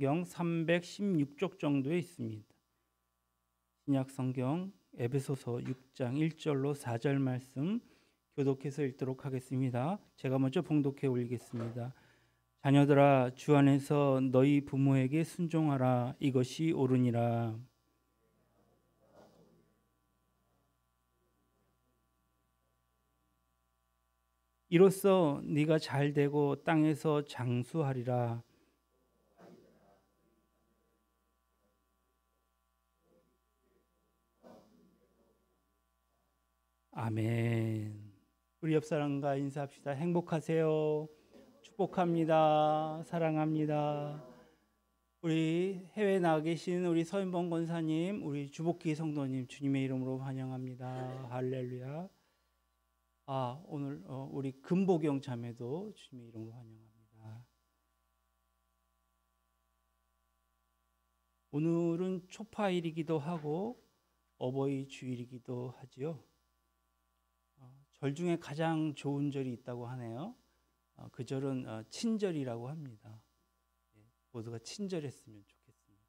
신약 성경 316쪽 정도에 있습니다. 신약 성경 에베소서 6장 1절로 4절 말씀 교독해서 읽도록 하겠습니다. 제가 먼저 봉독해 올리겠습니다. 자녀들아, 주 안에서 너희 부모에게 순종하라. 이것이 옳으니라. 이로써 네가 잘되고 땅에서 장수하리라. 아멘. 우리 옆 사람과 인사합시다. 행복하세요. 축복합니다. 사랑합니다. 우리 해외에 나가 계신 우리 서인범 권사님, 우리 주복기 성도님 주님의 이름으로 환영합니다. 할렐루야. 오늘 우리 금보경 자매도 주님의 이름으로 환영합니다. 오늘은 초파일이기도 하고 어버이 주일이기도 하지요. 절 중에 가장 좋은 절이 있다고 하네요. 그 절은 친절이라고 합니다. 모두가 친절했으면 좋겠습니다.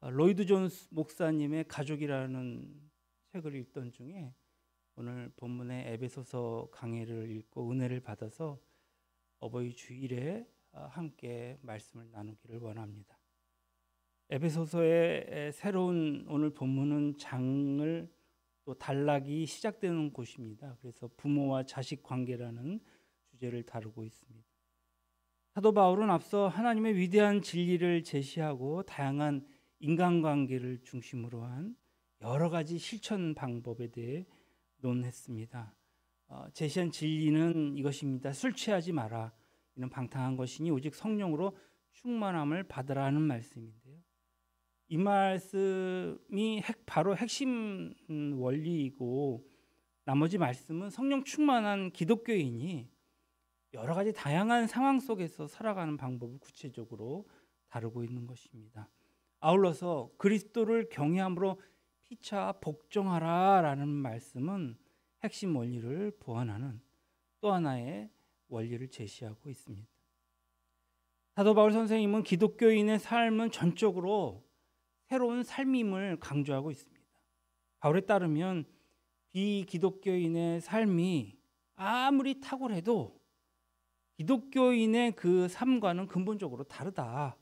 로이드 존스 목사님의 가족이라는 책을 읽던 중에 오늘 본문의 에베소서 강해를 읽고 은혜를 받아서 어버이 주일에 함께 말씀을 나누기를 원합니다. 에베소서의 새로운 오늘 본문은 장을 또 단락이 시작되는 곳입니다. 그래서 부모와 자식 관계라는 주제를 다루고 있습니다. 사도 바울은 앞서 하나님의 위대한 진리를 제시하고 다양한 인간관계를 중심으로 한 여러 가지 실천 방법에 대해 논했습니다. 제시한 진리는 이것입니다. 술 취하지 마라. 이는 방탕한 것이니 오직 성령으로 충만함을 받으라는 말씀인데요. 이 말씀이 바로 핵심 원리이고 나머지 말씀은 성령 충만한 기독교인이 여러 가지 다양한 상황 속에서 살아가는 방법을 구체적으로 다루고 있는 것입니다. 아울러서 그리스도를 경외함으로 피차 복종하라라는 말씀은 핵심 원리를 보완하는 또 하나의 원리를 제시하고 있습니다. 사도 바울 선생님은 기독교인의 삶은 전적으로 새로운 삶임을 강조하고 있습니다. 바울에 따르면 비기독교인의 삶이 아무리 탁월해도 기독교인의 그 삶과는 근본적으로 다르다.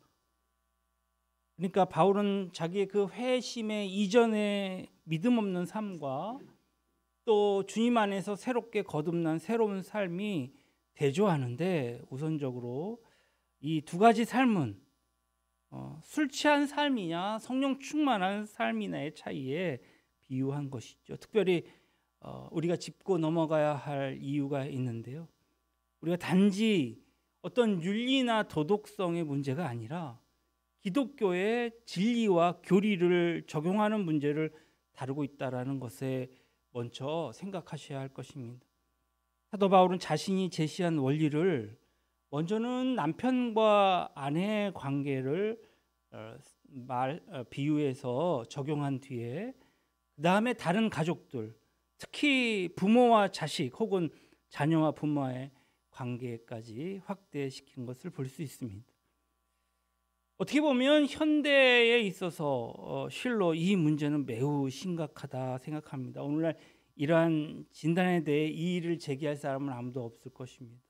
그러니까 바울은 자기의 그 회심의 이전의 믿음 없는 삶과 또 주님 안에서 새롭게 거듭난 새로운 삶이 대조하는데 우선적으로 이 두 가지 삶은 술 취한 삶이냐 성령 충만한 삶이냐의 차이에 비유한 것이죠. 특별히 우리가 짚고 넘어가야 할 이유가 있는데요. 우리가 단지 어떤 윤리나 도덕성의 문제가 아니라 기독교의 진리와 교리를 적용하는 문제를 다루고 있다는 것에 먼저 생각하셔야 할 것입니다. 사도 바울은 자신이 제시한 원리를 먼저는 남편과 아내의 관계를 비유해서 적용한 뒤에 그 다음에 다른 가족들, 특히 부모와 자식 혹은 자녀와 부모의 관계까지 확대시킨 것을 볼 수 있습니다. 어떻게 보면 현대에 있어서 실로 이 문제는 매우 심각하다 생각합니다. 오늘날 이러한 진단에 대해 이의를 제기할 사람은 아무도 없을 것입니다.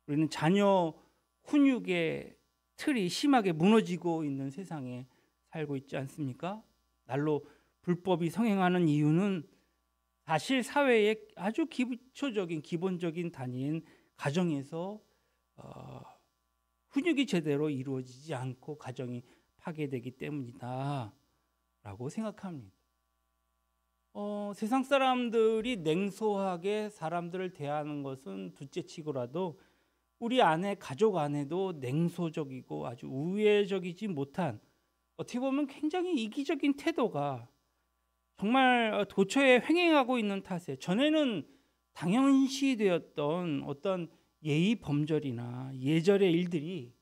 우리는 자녀 훈육의 틀이 심하게 무너지고 있는 세상에 살고 있지 않습니까? 날로 불법이 성행하는 이유는 사실 사회의 아주 기본적인 단위인 가정에서 훈육이 제대로 이루어지지 않고 가정이 파괴되기 때문이다 라고 생각합니다. 세상 사람들이 냉소하게 사람들을 대하는 것은 둘째치고라도 우리 안에 가족 안에도 냉소적이고 아주 우애적이지 못한 어떻게 보면 굉장히 이기적인 태도가 정말 도처에 횡행하고 있는 탓에 전에는 당연시되었던 어떤 예의 범절이나 예절의 일들이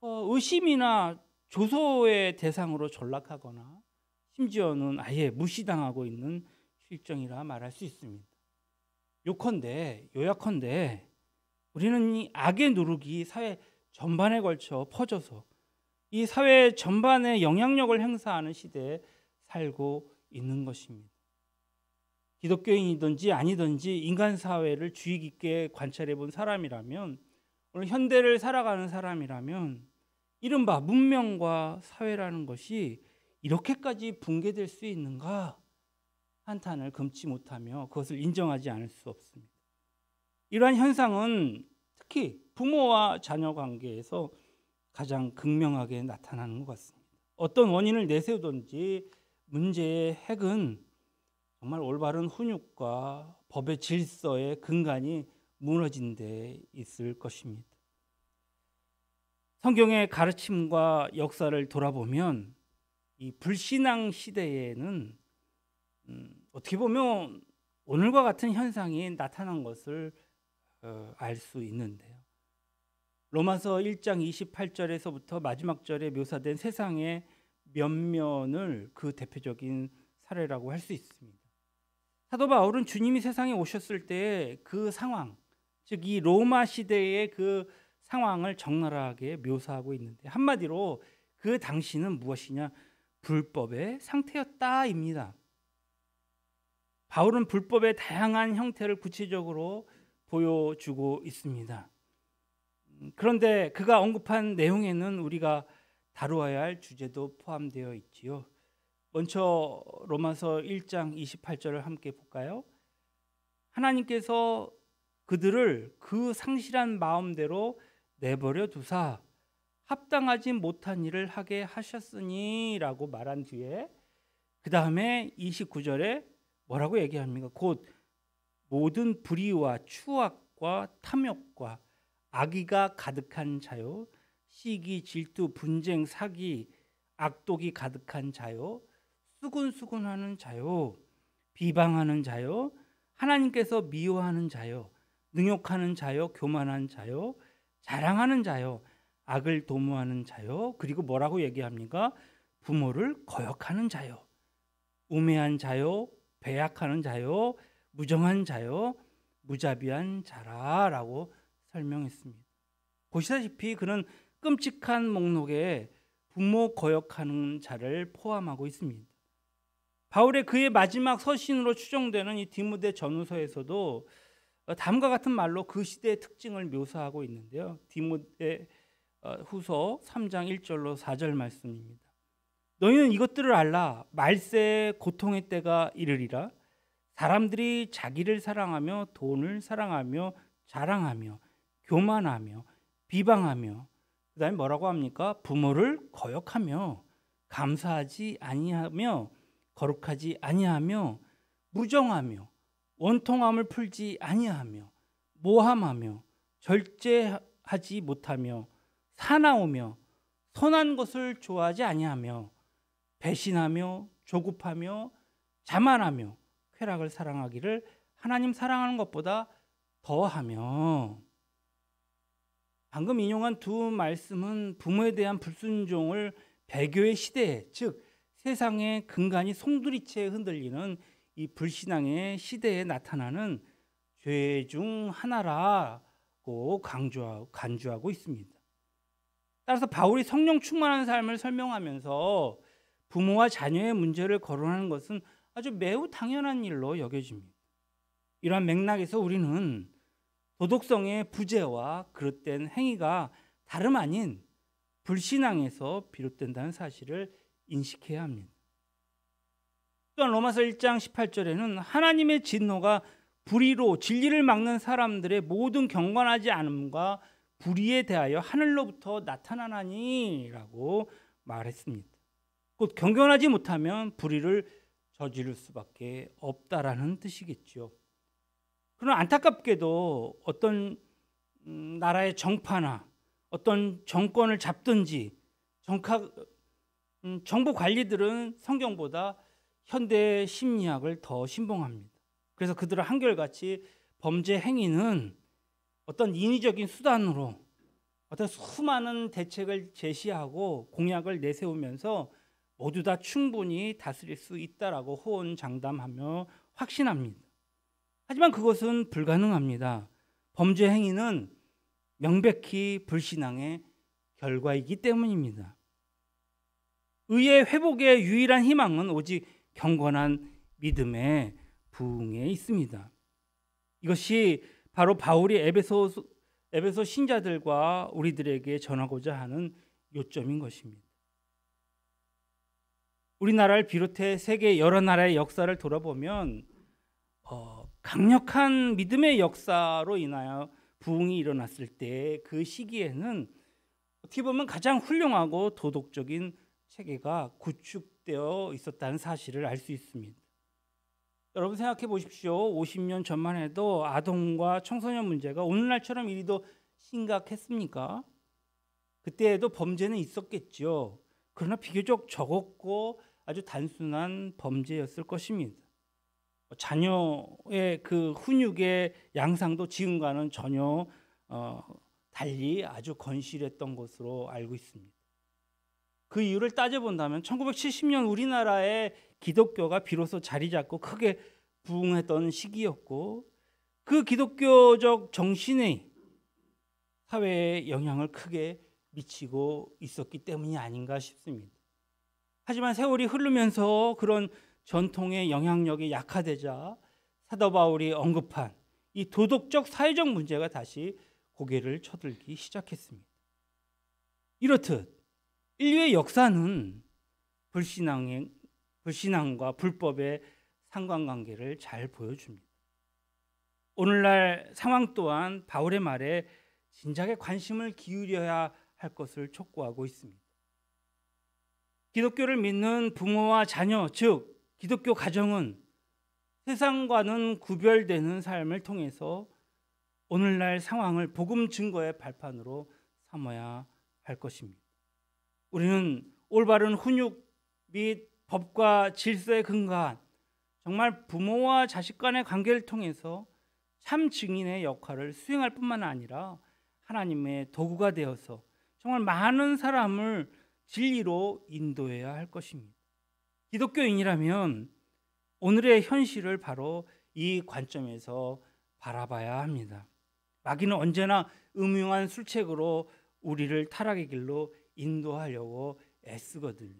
의심이나 조소의 대상으로 전락하거나 심지어는 아예 무시당하고 있는 실정이라 말할 수 있습니다. 요약컨대 우리는 이 악의 누룩이 사회 전반에 걸쳐 퍼져서 이 사회 전반에 영향력을 행사하는 시대에 살고 있는 것입니다. 기독교인이든지 아니든지 인간 사회를 주의 깊게 관찰해 본 사람이라면, 오늘 현대를 살아가는 사람이라면 이른바 문명과 사회라는 것이 이렇게까지 붕괴될 수 있는가 한탄을 금치 못하며 그것을 인정하지 않을 수 없습니다. 이러한 현상은 특히 부모와 자녀 관계에서 가장 극명하게 나타나는 것 같습니다. 어떤 원인을 내세우든지 문제의 핵은 정말 올바른 훈육과 법의 질서의 근간이 무너진 데 있을 것입니다. 성경의 가르침과 역사를 돌아보면 이 불신앙 시대에는 어떻게 보면 오늘과 같은 현상이 나타난 것을 알 수 있는데요. 로마서 1장 28절에서부터 마지막 절에 묘사된 세상의 면면을 그 대표적인 사례라고 할 수 있습니다. 사도 바울은 주님이 세상에 오셨을 때 그 상황, 즉 이 로마 시대의 그 상황을 적나라하게 묘사하고 있는데, 한마디로 그 당시는 무엇이냐? 불법의 상태였다입니다. 바울은 불법의 다양한 형태를 구체적으로 보여주고 있습니다. 그런데 그가 언급한 내용에는 우리가 다루어야 할 주제도 포함되어 있지요. 먼저 로마서 1장 28절을 함께 볼까요? 하나님께서 그들을 그 상실한 마음대로 내버려 두사 합당하지 못한 일을 하게 하셨으니 라고 말한 뒤에 그 다음에 29절에 뭐라고 얘기합니까? 곧 모든 불의와 추악과 탐욕과 악의가 가득한 자요, 시기, 질투, 분쟁, 사기, 악독이 가득한 자요, 수군수군하는 자요, 비방하는 자요, 하나님께서 미워하는 자요, 능욕하는 자요, 교만한 자요, 자랑하는 자요, 악을 도모하는 자요, 그리고 뭐라고 얘기합니까? 부모를 거역하는 자요, 우매한 자요, 배약하는 자요, 무정한 자요, 무자비한 자라라고 설명했습니다. 보시다시피 그는 끔찍한 목록에 부모 거역하는 자를 포함하고 있습니다. 바울의 그의 마지막 서신으로 추정되는 이 디모데 전후서에서도 다음과 같은 말로 그 시대의 특징을 묘사하고 있는데요. 디모데 후서 3장 1절로 4절 말씀입니다. 너희는 이것들을 알라. 말세의 고통의 때가 이르리라. 사람들이 자기를 사랑하며 돈을 사랑하며 자랑하며 교만하며 비방하며, 그 다음에 뭐라고 합니까? 부모를 거역하며 감사하지 아니하며 거룩하지 아니하며 무정하며 원통함을 풀지 아니하며 모함하며 절제하지 못하며 사나우며 선한 것을 좋아하지 아니하며 배신하며 조급하며 자만하며 쾌락을 사랑하기를 하나님 사랑하는 것보다 더하며. 방금 인용한 두 말씀은 부모에 대한 불순종을 배교의 시대에, 즉 세상의 근간이 송두리째 흔들리는 이 불신앙의 시대에 나타나는 죄 중 하나라고 간주하고 있습니다. 따라서 바울이 성령 충만한 삶을 설명하면서 부모와 자녀의 문제를 거론하는 것은 아주 매우 당연한 일로 여겨집니다. 이러한 맥락에서 우리는 도덕성의 부재와 그릇된 행위가 다름 아닌 불신앙에서 비롯된다는 사실을 인식해야 합니다. 또한 로마서 1장 18절에는 하나님의 진노가 불의로 진리를 막는 사람들의 모든 경건하지 않음과 불의에 대하여 하늘로부터 나타나나니라고 말했습니다. 곧 경건하지 못하면 불의를 저지를 수밖에 없다라는 뜻이겠죠. 그러나 안타깝게도 어떤 나라의 정파나 어떤 정권을 잡든지 정부 관리들은 성경보다 현대 심리학을 더 신봉합니다. 그래서 그들은 한결같이 범죄 행위는 어떤 인위적인 수단으로 어떤 수많은 대책을 제시하고 공약을 내세우면서 모두 다 충분히 다스릴 수 있다라고 호언장담하며 확신합니다. 하지만 그것은 불가능합니다. 범죄 행위는 명백히 불신앙의 결과이기 때문입니다. 의의 회복의 유일한 희망은 오직 경건한 믿음의 부흥에 있습니다. 이것이 바로 바울이 에베소 신자들과 우리들에게 전하고자 하는 요점인 것입니다. 우리나라를 비롯해 세계 여러 나라의 역사를 돌아보면 강력한 믿음의 역사로 인하여 부흥이 일어났을 때 그 시기에는 어떻게 보면 가장 훌륭하고 도덕적인 체계가 구축되어 있었다는 사실을 알 수 있습니다. 여러분 생각해 보십시오. 50년 전만 해도 아동과 청소년 문제가 오늘날처럼 이리도 심각했습니까? 그때에도 범죄는 있었겠죠. 그러나 비교적 적었고 아주 단순한 범죄였을 것입니다. 자녀의 그 훈육의 양상도 지금과는 전혀 달리 아주 건실했던 것으로 알고 있습니다. 그 이유를 따져본다면 1970년 우리나라의 기독교가 비로소 자리 잡고 크게 부흥했던 시기였고 그 기독교적 정신이 사회에 영향을 크게 미치고 있었기 때문이 아닌가 싶습니다. 하지만 세월이 흐르면서 그런 전통의 영향력이 약화되자 사도 바울이 언급한 이 도덕적 사회적 문제가 다시 고개를 쳐들기 시작했습니다. 이렇듯 인류의 역사는 불신앙과 불법의 상관관계를 잘 보여줍니다. 오늘날 상황 또한 바울의 말에 진작에 관심을 기울여야 할 것을 촉구하고 있습니다. 기독교를 믿는 부모와 자녀, 즉 기독교 가정은 세상과는 구별되는 삶을 통해서 오늘날 상황을 복음 증거의 발판으로 삼아야 할 것입니다. 우리는 올바른 훈육 및 법과 질서에 근거한 정말 부모와 자식 간의 관계를 통해서 참 증인의 역할을 수행할 뿐만 아니라 하나님의 도구가 되어서 정말 많은 사람을 진리로 인도해야 할 것입니다. 기독교인이라면 오늘의 현실을 바로 이 관점에서 바라봐야 합니다. 마귀는 언제나 음흉한 술책으로 우리를 타락의 길로 인도하려고 애쓰거든요.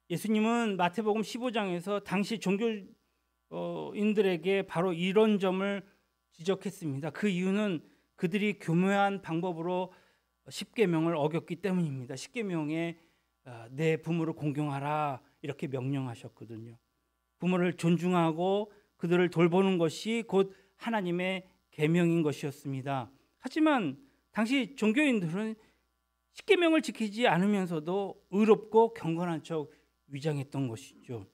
예수님은 마태복음 15장에서 당시 종교인들에게 바로 이런 점을 지적했습니다. 그 이유는 그들이 교묘한 방법으로 십계명을 어겼기 때문입니다. 십계명에 내 부모를 공경하라 이렇게 명령하셨거든요. 부모를 존중하고 그들을 돌보는 것이 곧 하나님의 계명인 것이었습니다. 하지만 당시 종교인들은 십계명을 지키지 않으면서도 의롭고 경건한 척 위장했던 것이죠.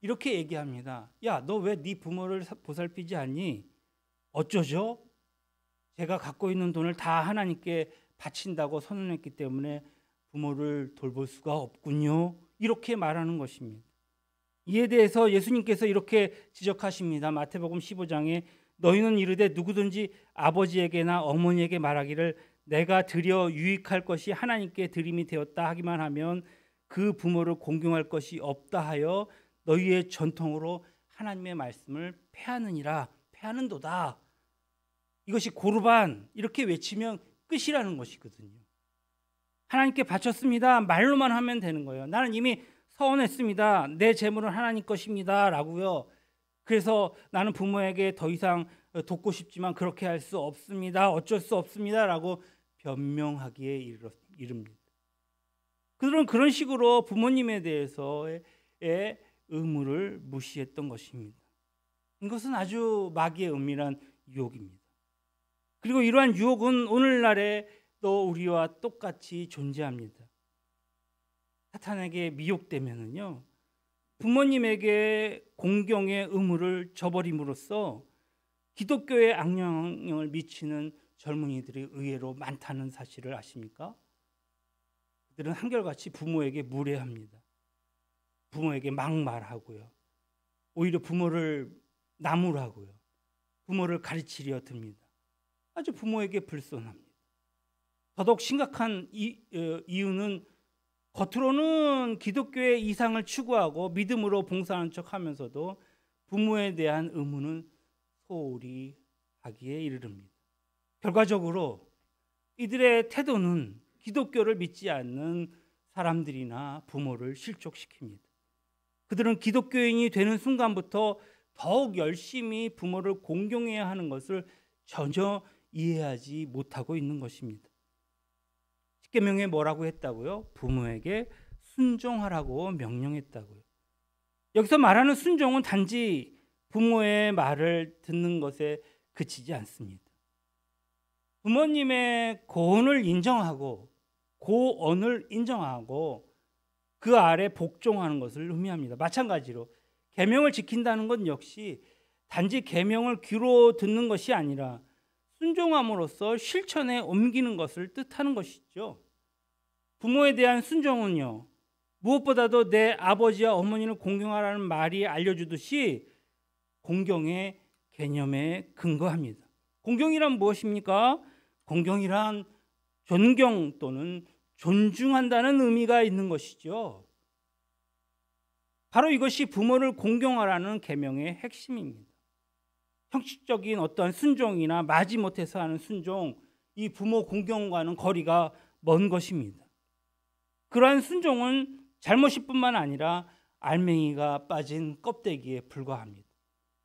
이렇게 얘기합니다. 야, 너 왜 네 부모를 보살피지 않니? 어쩌죠? 제가 갖고 있는 돈을 다 하나님께 바친다고 선언했기 때문에 부모를 돌볼 수가 없군요. 이렇게 말하는 것입니다. 이에 대해서 예수님께서 이렇게 지적하십니다. 마태복음 15장에 너희는 이르되 누구든지 아버지에게나 어머니에게 말하기를 내가 드려 유익할 것이 하나님께 드림이 되었다 하기만 하면 그 부모를 공경할 것이 없다 하여 너희의 전통으로 하나님의 말씀을 폐하느니라. 폐하는도다. 이것이 고르반 이렇게 외치면 끝이라는 것이거든요. 하나님께 바쳤습니다. 말로만 하면 되는 거예요. 나는 이미 서원했습니다. 내 재물은 하나님 것입니다. 라고요. 그래서 나는 부모에게 더 이상 돕고 싶지만 그렇게 할 수 없습니다. 어쩔 수 없습니다. 라고 변명하기에 이릅니다. 그들은 그런 식으로 부모님에 대해서의 의무를 무시했던 것입니다. 이것은 아주 마귀의 은밀한 유혹입니다. 그리고 이러한 유혹은 오늘날에 또 우리와 똑같이 존재합니다. 사탄에게 미혹되면은요, 부모님에게 공경의 의무를 저버림으로써 기독교에 악영향을 미치는 젊은이들이 의외로 많다는 사실을 아십니까? 그들은 한결같이 부모에게 무례합니다. 부모에게 막말하고요. 오히려 부모를 나무라고요. 부모를 가르치려 듭니다. 아주 부모에게 불손합니다. 더더욱 심각한 이유는 겉으로는 기독교의 이상을 추구하고 믿음으로 봉사하는 척하면서도 부모에 대한 의무는 소홀히 하기에 이르릅니다. 결과적으로 이들의 태도는 기독교를 믿지 않는 사람들이나 부모를 실족시킵니다. 그들은 기독교인이 되는 순간부터 더욱 열심히 부모를 공경해야 하는 것을 전혀 이해하지 못하고 있는 것입니다. 십계명에 뭐라고 했다고요? 부모에게 순종하라고 명령했다고요. 여기서 말하는 순종은 단지 부모의 말을 듣는 것에 그치지 않습니다. 부모님의 고언을 인정하고 그 아래 복종하는 것을 의미합니다. 마찬가지로 계명을 지킨다는 것 역시 단지 계명을 귀로 듣는 것이 아니라 순종함으로써 실천에 옮기는 것을 뜻하는 것이죠. 부모에 대한 순종은요, 무엇보다도 내 아버지와 어머니를 공경하라는 말이 알려주듯이 공경의 개념에 근거합니다. 공경이란 무엇입니까? 공경이란 존경 또는 존중한다는 의미가 있는 것이죠. 바로 이것이 부모를 공경하라는 계명의 핵심입니다. 형식적인 어떠한 순종이나 마지못해서 하는 순종, 이 부모 공경과는 거리가 먼 것입니다. 그러한 순종은 잘못일 뿐만 아니라 알맹이가 빠진 껍데기에 불과합니다.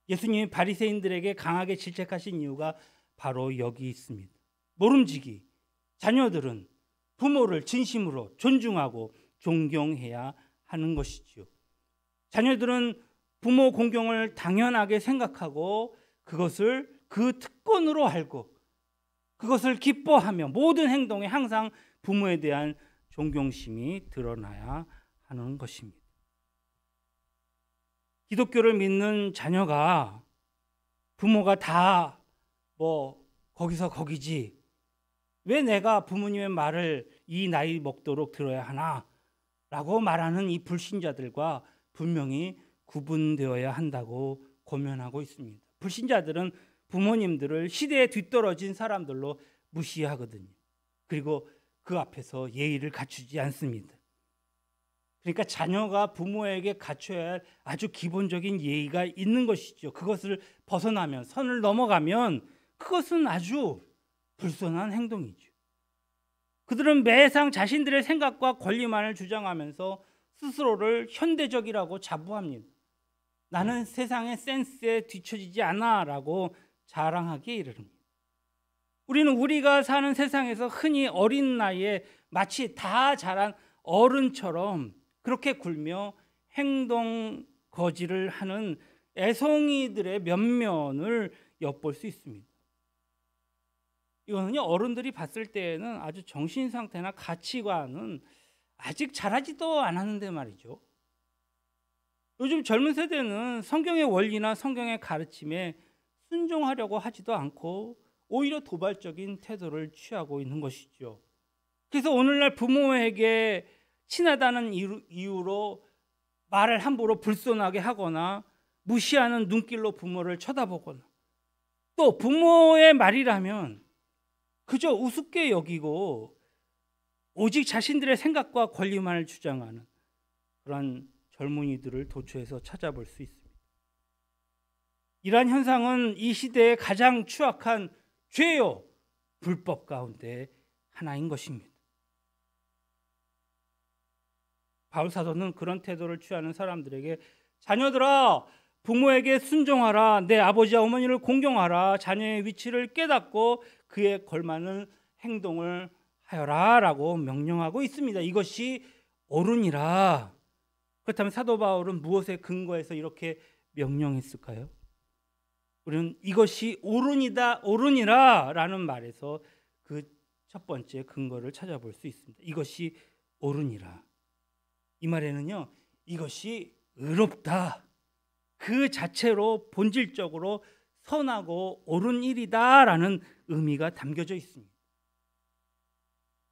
예수님이 바리새인들에게 강하게 질책하신 이유가 바로 여기 있습니다. 모름지기, 자녀들은 부모를 진심으로 존중하고 존경해야 하는 것이지요. 자녀들은 부모 공경을 당연하게 생각하고 그것을 그 특권으로 알고 그것을 기뻐하며 모든 행동에 항상 부모에 대한 존경심이 드러나야 하는 것입니다. 기독교를 믿는 자녀가 부모가 다 거기서 거기지 왜 내가 부모님의 말을 이 나이 먹도록 들어야 하나? 라고 말하는 이 불신자들과 분명히 구분되어야 한다고 고면하고 있습니다. 불신자들은 부모님들을 시대에 뒤떨어진 사람들로 무시하거든요. 그리고 그 앞에서 예의를 갖추지 않습니다. 그러니까 자녀가 부모에게 갖춰야 할 아주 기본적인 예의가 있는 것이죠. 그것을 벗어나면, 선을 넘어가면 그것은 아주 불손한 행동이죠. 그들은 매상 자신들의 생각과 권리만을 주장하면서 스스로를 현대적이라고 자부합니다. 나는 세상의 센스에 뒤처지지 않아 라고 자랑하기에 이릅니다. 우리는 우리가 사는 세상에서 흔히 어린 나이에 마치 다 자란 어른처럼 그렇게 굴며 행동 거지를 하는 애송이들의 면면을 엿볼 수 있습니다. 이거는요, 어른들이 봤을 때에는 아주 정신 상태나 가치관은 아직 자라지도 않았는데 말이죠. 요즘 젊은 세대는 성경의 원리나 성경의 가르침에 순종하려고 하지도 않고 오히려 도발적인 태도를 취하고 있는 것이죠. 그래서 오늘날 부모에게 친하다는 이유로 말을 함부로 불손하게 하거나 무시하는 눈길로 부모를 쳐다보거나 또 부모의 말이라면 그저 우습게 여기고 오직 자신들의 생각과 권리만을 주장하는 그런 젊은이들을 도처에서 찾아볼 수 있습니다. 이러한 현상은 이 시대의 가장 추악한 죄요, 불법 가운데 하나인 것입니다. 바울 사도는 그런 태도를 취하는 사람들에게 자녀들아 부모에게 순종하라, 내 아버지와 어머니를 공경하라, 자녀의 위치를 깨닫고 그에 걸맞는 행동을 하여라 라고 명령하고 있습니다. 이것이 옳으니라. 그렇다면 사도 바울은 무엇에 근거해서 이렇게 명령했을까요? 우리는 이것이 옳으니라 라는 말에서 그 첫 번째 근거를 찾아볼 수 있습니다. 이것이 옳으니라. 이 말에는요, 이것이 의롭다, 그 자체로 본질적으로 선하고 옳은 일이다라는 의미가 담겨져 있습니다.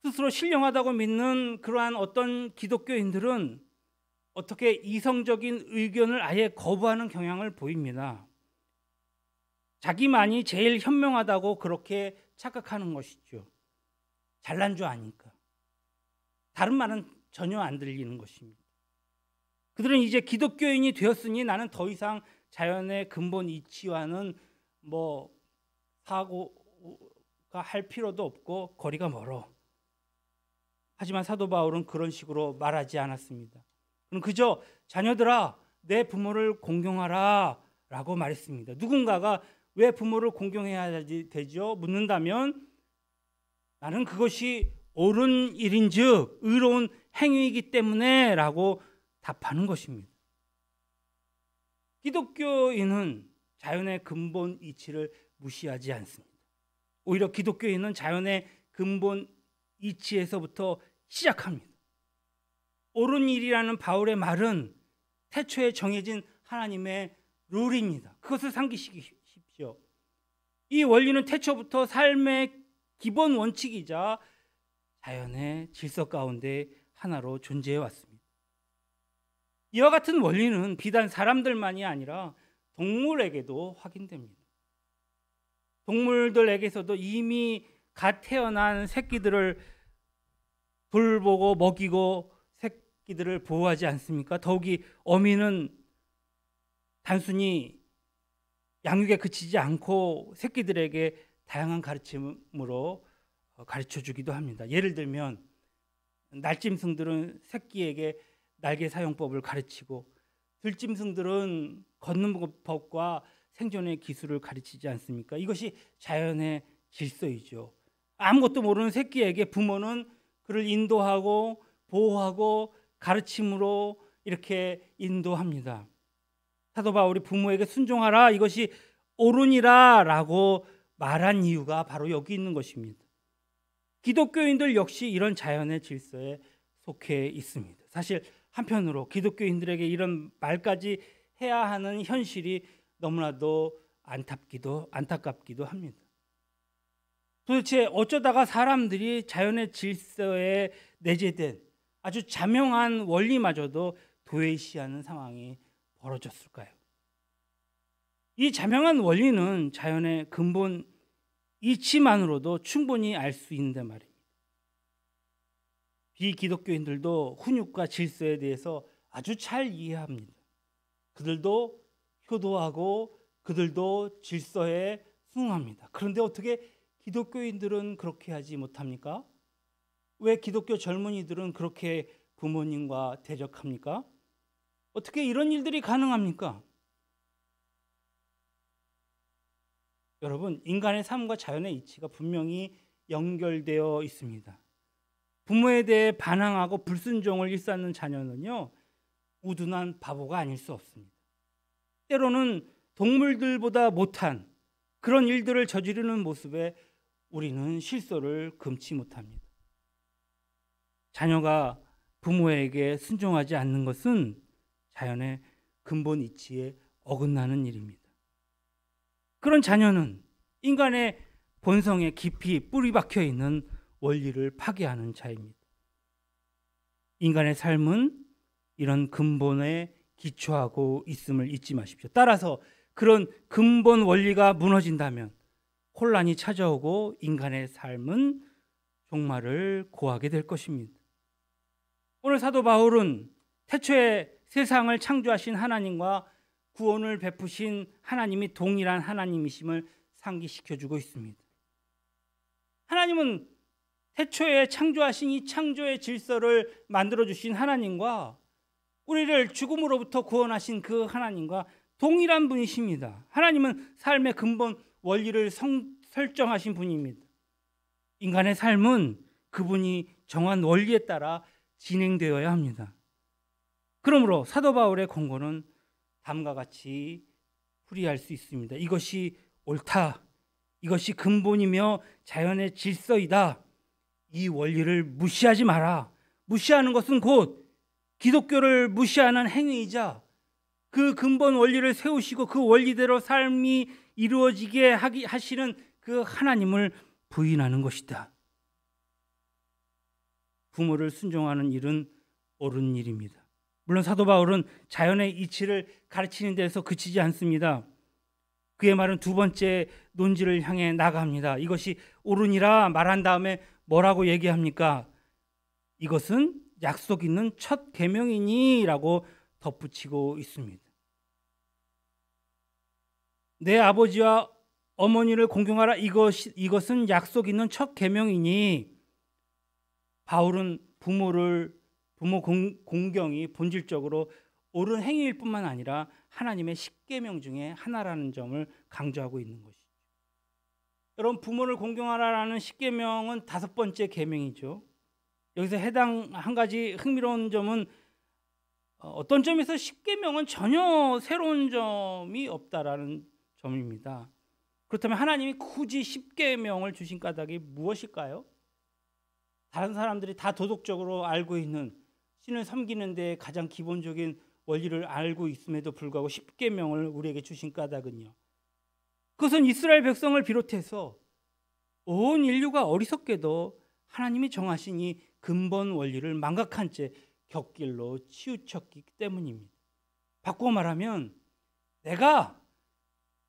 스스로 신령하다고 믿는 그러한 어떤 기독교인들은 어떻게 이성적인 의견을 아예 거부하는 경향을 보입니다. 자기만이 제일 현명하다고 그렇게 착각하는 것이죠. 잘난 줄 아니까. 다른 말은 전혀 안 들리는 것입니다. 그들은 이제 기독교인이 되었으니 나는 더 이상 자연의 근본 이치와는 사고가 할 필요도 없고 거리가 멀어. 하지만 사도 바울은 그런 식으로 말하지 않았습니다. 그는 그저 자녀들아 내 부모를 공경하라 라고 말했습니다. 누군가가 왜 부모를 공경해야 되죠? 묻는다면 나는 그것이 옳은 일인즉 의로운 행위이기 때문에 라고 답하는 것입니다. 기독교인은 자연의 근본 이치를 무시하지 않습니다. 오히려 기독교인은 자연의 근본 이치에서부터 시작합니다. 옳은 일이라는 바울의 말은 태초에 정해진 하나님의 룰입니다. 그것을 상기시키십시오. 이 원리는 태초부터 삶의 기본 원칙이자 자연의 질서 가운데 하나로 존재해 왔습니다. 이와 같은 원리는 비단 사람들만이 아니라 동물에게도 확인됩니다. 동물들에게서도 이미 갓 태어난 새끼들을 돌보고 먹이고 새끼들을 보호하지 않습니까? 더욱이 어미는 단순히 양육에 그치지 않고 새끼들에게 다양한 가르침으로 가르쳐 주기도 합니다. 예를 들면 날짐승들은 새끼에게 날개 사용법을 가르치고 들짐승들은 걷는 법과 생존의 기술을 가르치지 않습니까? 이것이 자연의 질서이죠. 아무것도 모르는 새끼에게 부모는 그를 인도하고 보호하고 가르침으로 이렇게 인도합니다. 사도 바울이 부모에게 순종하라 이것이 옳으니라 라고 말한 이유가 바로 여기 있는 것입니다. 기독교인들 역시 이런 자연의 질서에 속해 있습니다. 사실 한편으로 기독교인들에게 이런 말까지 해야 하는 현실이 너무나도 안타깝기도 합니다. 도대체 어쩌다가 사람들이 자연의 질서에 내재된 아주 자명한 원리마저도 도외시하는 상황이 벌어졌을까요? 이 자명한 원리는 자연의 근본 이치만으로도 충분히 알 수 있는데 말입니다. 비기독교인들도 훈육과 질서에 대해서 아주 잘 이해합니다. 그들도 효도하고 그들도 질서에 순응합니다. 그런데 어떻게 기독교인들은 그렇게 하지 못합니까? 왜 기독교 젊은이들은 그렇게 부모님과 대적합니까? 어떻게 이런 일들이 가능합니까? 여러분, 인간의 삶과 자연의 이치가 분명히 연결되어 있습니다. 부모에 대해 반항하고 불순종을 일삼는 자녀는요, 우둔한 바보가 아닐 수 없습니다. 때로는 동물들보다 못한 그런 일들을 저지르는 모습에 우리는 실소를 금치 못합니다. 자녀가 부모에게 순종하지 않는 것은 자연의 근본 이치에 어긋나는 일입니다. 그런 자녀는 인간의 본성에 깊이 뿌리 박혀 있는 원리를 파괴하는 자입니다. 인간의 삶은 이런 근본에 기초하고 있음을 잊지 마십시오. 따라서 그런 근본 원리가 무너진다면 혼란이 찾아오고 인간의 삶은 종말을 고하게 될 것입니다. 오늘 사도 바울은 태초에 세상을 창조하신 하나님과 구원을 베푸신 하나님이 동일한 하나님이심을 상기시켜주고 있습니다. 하나님은 태초에 창조하신 이 창조의 질서를 만들어주신 하나님과 우리를 죽음으로부터 구원하신 그 하나님과 동일한 분이십니다. 하나님은 삶의 근본 원리를 설정하신 분입니다. 인간의 삶은 그분이 정한 원리에 따라 진행되어야 합니다. 그러므로 사도 바울의 권고는 다음과 같이 풀이할 수 있습니다. 이것이 옳다. 이것이 근본이며 자연의 질서이다. 이 원리를 무시하지 마라. 무시하는 것은 곧 기독교를 무시하는 행위이자 그 근본 원리를 세우시고 그 원리대로 삶이 이루어지게 하시는 그 하나님을 부인하는 것이다. 부모를 순종하는 일은 옳은 일입니다. 물론 사도 바울은 자연의 이치를 가르치는 데서 그치지 않습니다. 그의 말은 두 번째 논지를 향해 나갑니다. 이것이 옳으니라 말한 다음에 뭐라고 얘기합니까? 이것은 약속 있는 첫 계명이니라고 덧붙이고 있습니다. 내 아버지와 어머니를 공경하라 이것은 약속 있는 첫 계명이니 바울은 부모 공경이 본질적으로 옳은 행위일 뿐만 아니라 하나님의 십계명 중에 하나라는 점을 강조하고 있는 것이죠. 여러분, 부모를 공경하라라는 십계명은 5번째 계명이죠. 여기서 해당 한 가지 흥미로운 점은 어떤 점에서 십계명은 전혀 새로운 점이 없다라는 점입니다. 그렇다면 하나님이 굳이 십계명을 주신 까닭이 무엇일까요? 다른 사람들이 다 도덕적으로 알고 있는 신을 섬기는 데 가장 기본적인 원리를 알고 있음에도 불구하고 십계명을 우리에게 주신 까닭은요, 그것은 이스라엘 백성을 비롯해서 온 인류가 어리석게도 하나님이 정하신 이 근본 원리를 망각한 채 곁길로 치우쳤기 때문입니다. 바꾸어 말하면 내가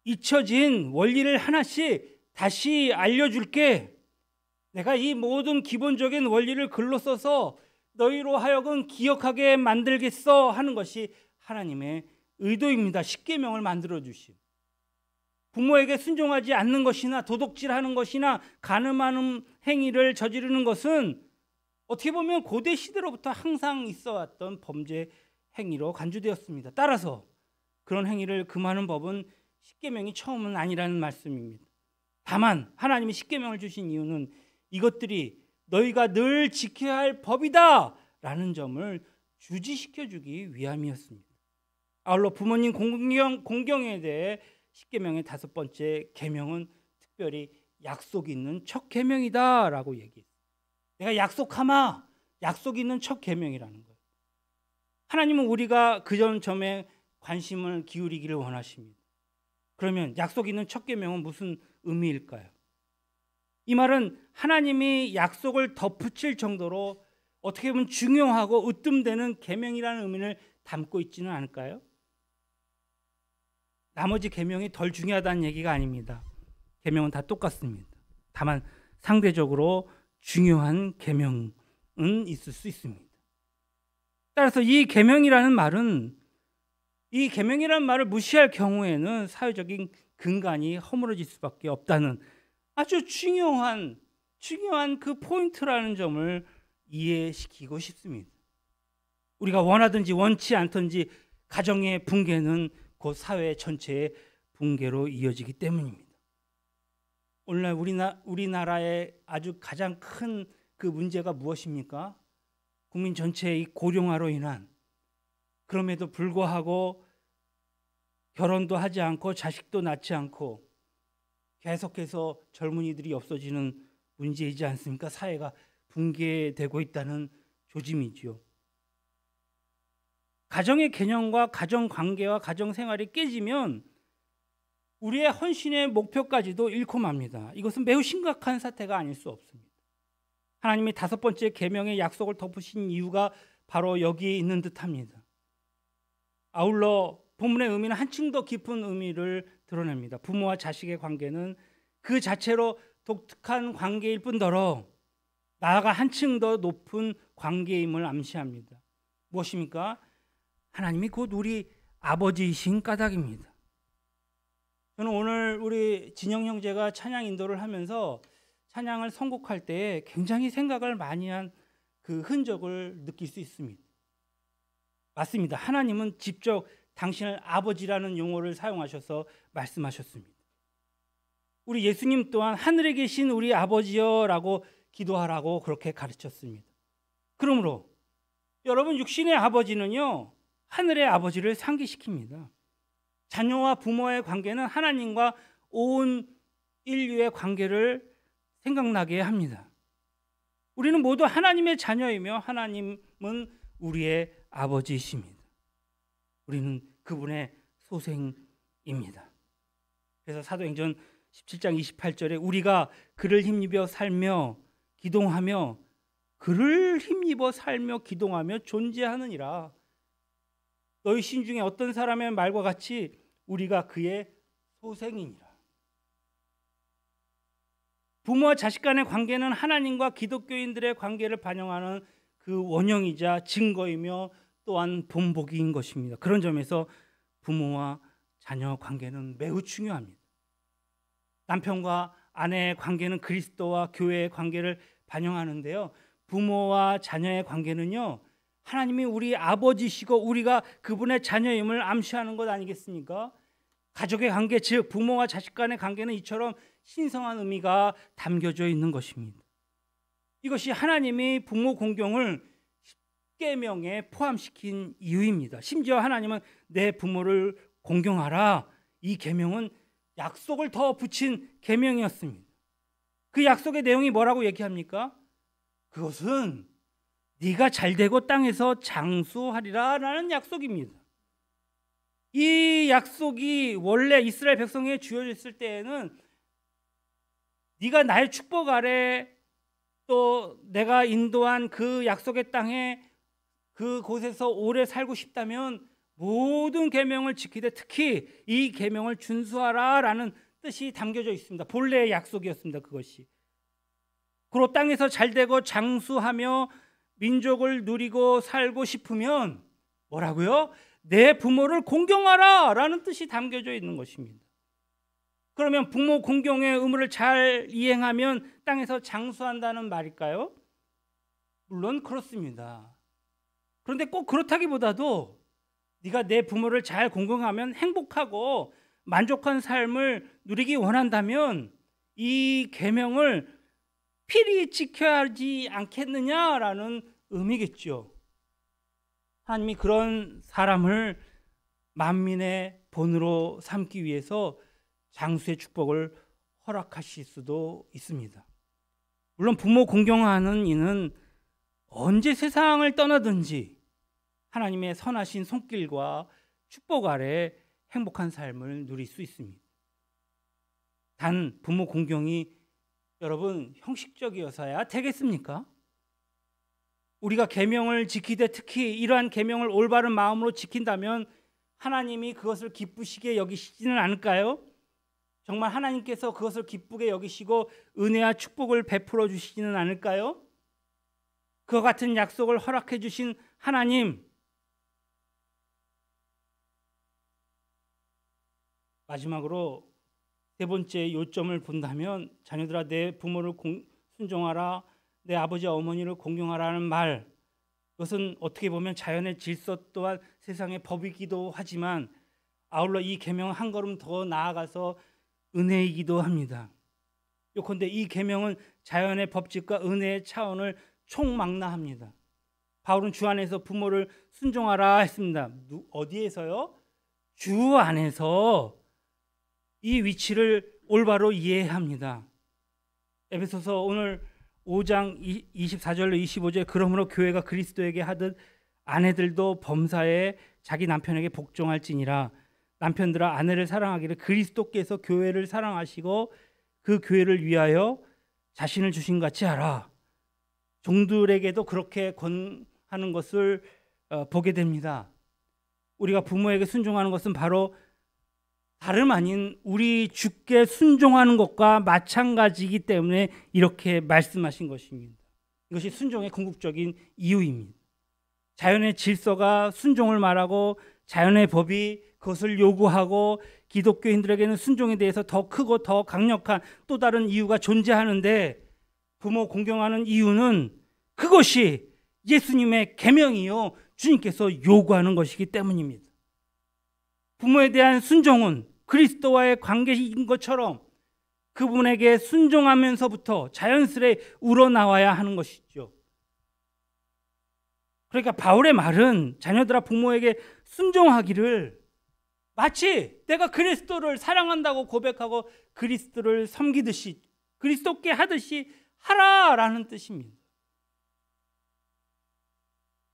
잊혀진 원리를 하나씩 다시 알려줄게. 내가 이 모든 기본적인 원리를 글로 써서 너희로 하여금 기억하게 만들겠어 하는 것이 하나님의 의도입니다. 십계명을 만들어 주심. 부모에게 순종하지 않는 것이나 도둑질하는 것이나 간음하는 행위를 저지르는 것은 어떻게 보면 고대 시대로부터 항상 있어 왔던 범죄 행위로 간주되었습니다. 따라서 그런 행위를 금하는 법은 십계명이 처음은 아니라는 말씀입니다. 다만 하나님이 십계명을 주신 이유는 이것들이 너희가 늘 지켜야 할 법이다 라는 점을 주지시켜 주기 위함이었습니다. 아울러 부모님 공경에 대해 십계명의 5번째 계명은 특별히 약속이 있는 첫 계명이다 라고 얘기했어요. 내가 약속하마, 약속이 있는 첫 계명이라는 거예요. 하나님은 우리가 그 점에 관심을 기울이기를 원하십니다. 그러면 약속 있는 첫 계명은 무슨 의미일까요? 이 말은 하나님이 약속을 덧붙일 정도로 어떻게 보면 중요하고 으뜸되는 계명이라는 의미를 담고 있지는 않을까요? 나머지 계명이 덜 중요하다는 얘기가 아닙니다. 계명은 다 똑같습니다. 다만 상대적으로 중요한 계명은 있을 수 있습니다. 따라서 이 계명이라는 말을 무시할 경우에는 사회적인 근간이 허물어질 수밖에 없다는 아주 중요한 그 포인트라는 점을 이해시키고 싶습니다. 우리가 원하든지 원치 않든지 가정의 붕괴는 곧 사회 전체의 붕괴로 이어지기 때문입니다. 오늘날 우리나라의 아주 가장 큰 그 문제가 무엇입니까? 국민 전체의 고령화로 인한, 그럼에도 불구하고 결혼도 하지 않고 자식도 낳지 않고 계속해서 젊은이들이 없어지는 문제이지 않습니까? 사회가 붕괴되고 있다는 조짐이지요. 가정의 개념과 가정 관계와 가정 생활이 깨지면 우리의 헌신의 목표까지도 잃고 맙니다. 이것은 매우 심각한 사태가 아닐 수 없습니다. 하나님이 5번째 계명의 약속을 덮으신 이유가 바로 여기에 있는 듯합니다. 아울러 본문의 의미는 한층 더 깊은 의미를 드러냅니다. 부모와 자식의 관계는 그 자체로 독특한 관계일 뿐더러 나아가 한층 더 높은 관계임을 암시합니다. 무엇입니까? 하나님이 곧 우리 아버지이신 까닭입니다. 저는 오늘 우리 진영 형제가 찬양 인도를 하면서 찬양을 선곡할 때 굉장히 생각을 많이 한 그 흔적을 느낄 수 있습니다. 맞습니다. 하나님은 직접 당신을 아버지라는 용어를 사용하셔서 말씀하셨습니다. 우리 예수님 또한 하늘에 계신 우리 아버지여라고 기도하라고 그렇게 가르쳤습니다. 그러므로 여러분, 육신의 아버지는요, 하늘의 아버지를 상기시킵니다. 자녀와 부모의 관계는 하나님과 온 인류의 관계를 생각나게 합니다. 우리는 모두 하나님의 자녀이며 하나님은 우리의 아버지이십니다. 우리는 그분의 소생입니다. 그래서 사도행전 17장 28절에 우리가 그를 힘입어 살며 기동하며 존재하느니라. 너희 신 중에 어떤 사람의 말과 같이 우리가 그의 소생이니라. 부모와 자식 간의 관계는 하나님과 기독교인들의 관계를 반영하는 그 원형이자 증거이며 또한 본보기인 것입니다. 그런 점에서 부모와 자녀 관계는 매우 중요합니다. 남편과 아내의 관계는 그리스도와 교회의 관계를 반영하는데요. 부모와 자녀의 관계는요, 하나님이 우리 아버지시고 우리가 그분의 자녀임을 암시하는 것 아니겠습니까? 가족의 관계, 즉 부모와 자식 간의 관계는 이처럼 신성한 의미가 담겨져 있는 것입니다. 이것이 하나님이 부모 공경을 십계명에 포함시킨 이유입니다. 심지어 하나님은 내 부모를 공경하라, 이 계명은 약속을 더 붙인 계명이었습니다. 그 약속의 내용이 뭐라고 얘기합니까? 그것은 네가 잘되고 땅에서 장수하리라 라는 약속입니다. 이 약속이 원래 이스라엘 백성에게 주어졌을 때에는 네가 나의 축복 아래 또 내가 인도한 그 약속의 땅에 그곳에서 오래 살고 싶다면 모든 계명을 지키되 특히 이 계명을 준수하라 라는 뜻이 담겨져 있습니다. 본래의 약속이었습니다. 그것이. 그리고 땅에서 잘되고 장수하며 민족을 누리고 살고 싶으면 뭐라고요? 내 부모를 공경하라 라는 뜻이 담겨져 있는 것입니다. 그러면 부모 공경의 의무를 잘 이행하면 땅에서 장수한다는 말일까요? 물론 그렇습니다. 그런데 꼭 그렇다기보다도 네가 내 부모를 잘 공경하면 행복하고 만족한 삶을 누리기 원한다면 이 계명을 필히 지켜야 하지 않겠느냐라는 의미겠죠. 하나님이 그런 사람을 만민의 본으로 삼기 위해서 장수의 축복을 허락하실 수도 있습니다. 물론 부모 공경하는 이는 언제 세상을 떠나든지 하나님의 선하신 손길과 축복 아래 행복한 삶을 누릴 수 있습니다. 단 부모 공경이 여러분 형식적이어서야 되겠습니까? 우리가 계명을 지키되 특히 이러한 계명을 올바른 마음으로 지킨다면 하나님이 그것을 기쁘시게 여기시지는 않을까요? 정말 하나님께서 그것을 기쁘게 여기시고 은혜와 축복을 베풀어 주시지는 않을까요? 그와 같은 약속을 허락해 주신 하나님, 마지막으로 세 번째 요점을 본다면 자녀들아 내 부모를 순종하라, 내 아버지와 어머니를 공경하라는 말, 그것은 어떻게 보면 자연의 질서 또한 세상의 법이기도 하지만 아울러 이 계명은 한 걸음 더 나아가서 은혜이기도 합니다. 요컨대 이 계명은 자연의 법칙과 은혜의 차원을 총망라합니다. 바울은 주 안에서 부모를 순종하라 했습니다. 어디에서요? 주 안에서 이 위치를 올바로 이해합니다. 에베소서 오늘 5장 24절로 25절 그러므로 교회가 그리스도에게 하듯 아내들도 범사에 자기 남편에게 복종할지니라. 남편들아 아내를 사랑하기를 그리스도께서 교회를 사랑하시고 그 교회를 위하여 자신을 주신 같이 하라. 종들에게도 그렇게 권하는 것을 보게 됩니다. 우리가 부모에게 순종하는 것은 바로 다름 아닌 우리 주께 순종하는 것과 마찬가지이기 때문에 이렇게 말씀하신 것입니다. 이것이 순종의 궁극적인 이유입니다. 자연의 질서가 순종을 말하고 자연의 법이 그것을 요구하고 기독교인들에게는 순종에 대해서 더 크고 더 강력한 또 다른 이유가 존재하는데 부모 공경하는 이유는 그것이 예수님의 계명이요 주님께서 요구하는 것이기 때문입니다. 부모에 대한 순종은 그리스도와의 관계인 것처럼 그분에게 순종하면서부터 자연스레 우러나와야 하는 것이죠. 그러니까 바울의 말은 자녀들아 부모에게 순종하기를 마치 내가 그리스도를 사랑한다고 고백하고 그리스도를 섬기듯이 그리스도께 하듯이 하라라는 뜻입니다.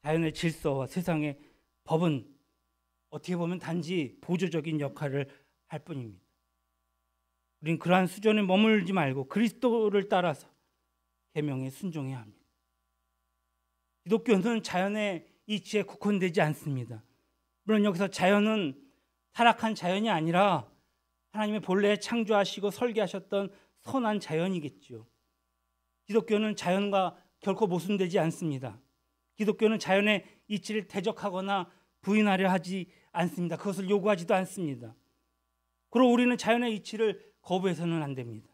자연의 질서와 세상의 법은 어떻게 보면 단지 보조적인 역할을 할 뿐입니다. 우린 그러한 수준에 머물지 말고 그리스도를 따라서 계명에 순종해야 합니다. 기독교는 자연의 이치에 국한되지 않습니다. 물론 여기서 자연은 타락한 자연이 아니라 하나님의 본래 창조하시고 설계하셨던 선한 자연이겠죠. 기독교는 자연과 결코 모순되지 않습니다. 기독교는 자연의 이치를 대적하거나 부인하려 하지 않습니다. 그것을 요구하지도 않습니다. 그리고 우리는 자연의 이치를 거부해서는 안 됩니다.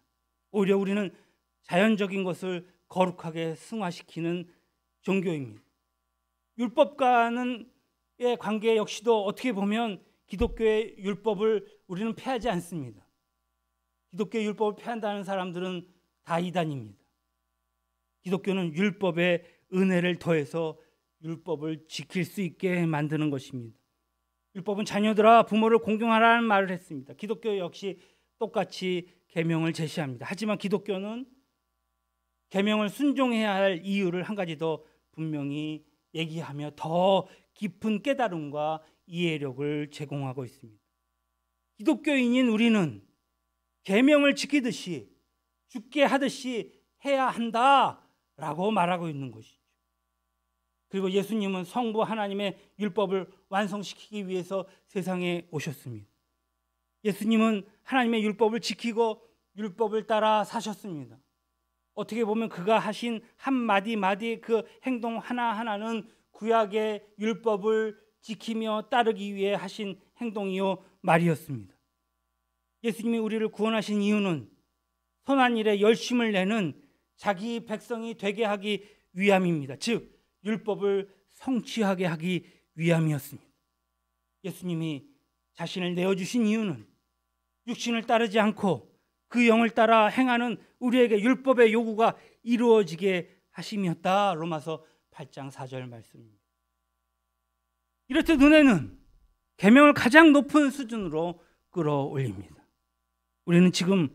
오히려 우리는 자연적인 것을 거룩하게 승화시키는 종교입니다. 율법과의 관계 역시도 어떻게 보면 기독교의 율법을 우리는 폐하지 않습니다. 기독교의 율법을 폐한다는 사람들은 다 이단입니다. 기독교는 율법에 은혜를 더해서 율법을 지킬 수 있게 만드는 것입니다. 율법은 자녀들아 부모를 공경하라는 말을 했습니다. 기독교 역시 똑같이 계명을 제시합니다. 하지만 기독교는 계명을 순종해야 할 이유를 한 가지 더 분명히 얘기하며 더 깊은 깨달음과 이해력을 제공하고 있습니다. 기독교인인 우리는 계명을 지키듯이 죽게 하듯이 해야 한다라고 말하고 있는 것이죠. 그리고 예수님은 성부 하나님의 율법을 완성시키기 위해서 세상에 오셨습니다. 예수님은 하나님의 율법을 지키고 율법을 따라 사셨습니다. 어떻게 보면 그가 하신 한마디 마디 그 행동 하나하나는 구약의 율법을 지키며 따르기 위해 하신 행동이요 말이었습니다. 예수님이 우리를 구원하신 이유는 선한 일에 열심을 내는 자기 백성이 되게 하기 위함입니다. 즉 율법을 성취하게 하기 위함이었습니다. 예수님이 자신을 내어주신 이유는 육신을 따르지 않고 그 영을 따라 행하는 우리에게 율법의 요구가 이루어지게 하심이었다. 로마서 8장 4절 말씀입니다. 이렇듯 은혜는 계명을 가장 높은 수준으로 끌어올립니다. 우리는 지금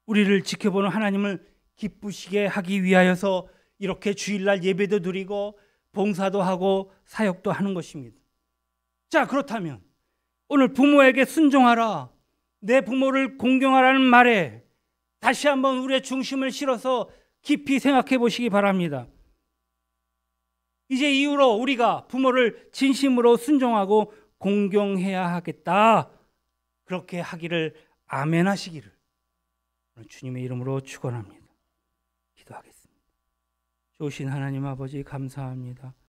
우리를 지켜보는 하나님을 기쁘시게 하기 위하여서 이렇게 주일날 예배도 드리고 봉사도 하고 사역도 하는 것입니다. 자, 그렇다면 오늘 부모에게 순종하라, 내 부모를 공경하라는 말에 다시 한번 우리의 중심을 실어서 깊이 생각해 보시기 바랍니다. 이제 이후로 우리가 부모를 진심으로 순종하고 공경해야 하겠다, 그렇게 하기를 아멘 하시기를 주님의 이름으로 축원합니다. 기도하겠습니다. 좋으신 하나님 아버지 감사합니다.